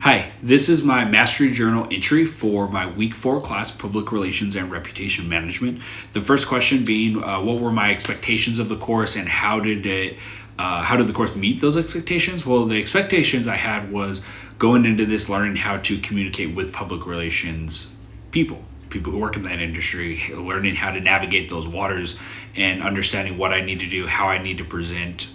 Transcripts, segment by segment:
Hi, this is my Mastery Journal entry for my Week 4 class, Public Relations and Reputation Management. The first question being, what were my expectations of the course and how did the course meet those expectations? Well, the expectations I had was going into this learning how to communicate with public relations people who work in that industry, learning how to navigate those waters and understanding what I need to do, how I need to present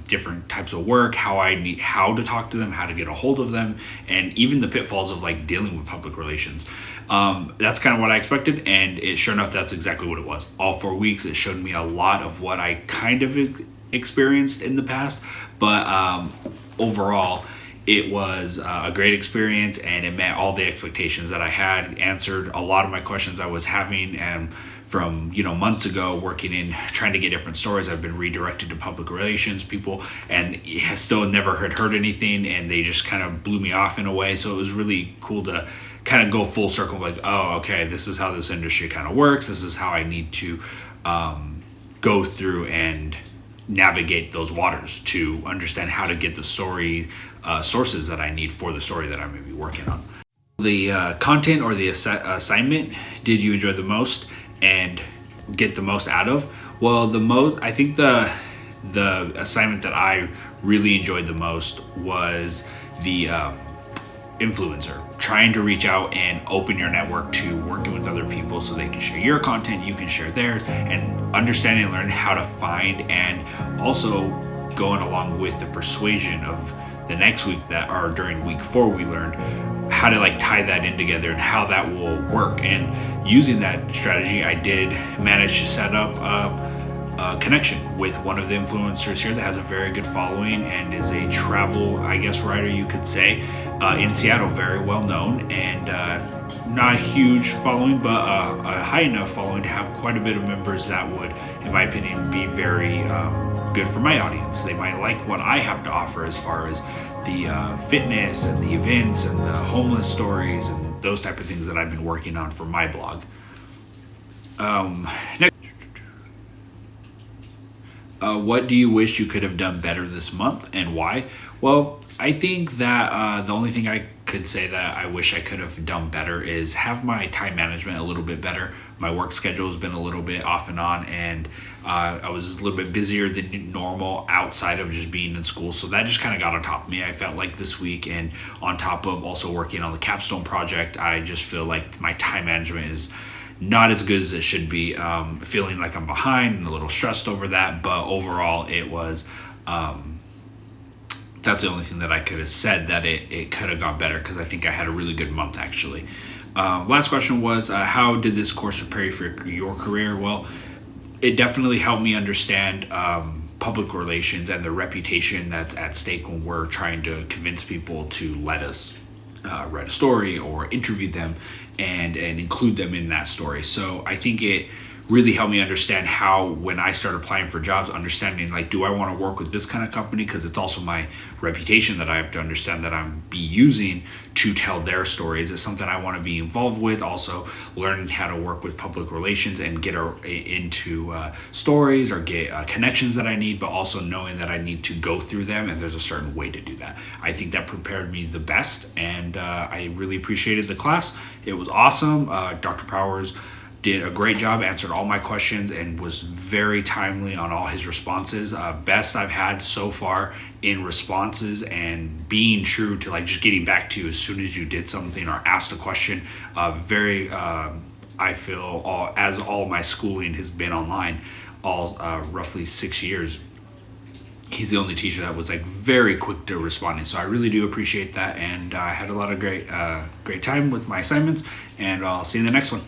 different types of work, how to talk to them, how to get a hold of them, and even the pitfalls of like dealing with public relations. That's kind of what I expected, and sure enough, that's exactly what it was. All 4 weeks, it showed me a lot of what I kind of experienced in the past, but overall, it was a great experience, and it met all the expectations that I had, answered a lot of my questions I was having, and from months ago working in trying to get different stories, I've been redirected to public relations people and still never had heard anything, and they just kind of blew me off in a way. So it was really cool to kind of go full circle, like, oh, okay, this is how this industry kind of works. This is how I need to go through and navigate those waters to understand how to get the story sources that I need for the story that I'm going to be working on. The content or the assignment did you enjoy the most and get the most out of? Well, I think the assignment that I really enjoyed the most was the influencer, trying to reach out and open your network to working with other people so they can share your content, you can share theirs, and understanding and learn how to find, and also going along with the persuasion of the next week during week 4, we learned how to like tie that in together and how that will work. And using that strategy, I did manage to set up a connection with one of the influencers here that has a very good following and is a travel, writer, you could say, in Seattle, very well known, and not a huge following, but a high enough following to have quite a bit of members that would, in my opinion, be very good for my audience. They might like what I have to offer as far as the fitness and the events and the homeless stories and those type of things that I've been working on for my blog. Next. What do you wish you could have done better this month and why? Well, I think that the only thing I could say that I wish I could have done better is have my time management a little bit better. My work schedule has been a little bit off and on, and I was a little bit busier than normal outside of just being in school. So that just kind of got on top of me, I felt like, this week. And on top of also working on the capstone project, I just feel like my time management is not as good as it should be. Feeling like I'm behind and a little stressed over that, but overall it was that's the only thing that I could have said that it could have gone better, because I think I had a really good month actually. Last question was, how did this course prepare you for your career? Well, it definitely helped me understand public relations and the reputation that's at stake when we're trying to convince people to let us write a story or interview them and include them in that story. So I think it really helped me understand how, when I start applying for jobs, understanding like, do I want to work with this kind of company? Because it's also my reputation that I have to understand that I'm be using to tell their story. Is it something I want to be involved with? Also learning how to work with public relations and get into stories or get connections that I need, but also knowing that I need to go through them and there's a certain way to do that. I think that prepared me the best, and I really appreciated the class. It was awesome. Dr. Powers did a great job, answered all my questions, and was very timely on all his responses. Best I've had so far in responses and being true to like just getting back to you as soon as you did something or asked a question. I feel all my schooling has been online, roughly 6 years. He's the only teacher that was like very quick to responding. So I really do appreciate that, and I had a lot of great time with my assignments, and I'll see you in the next one.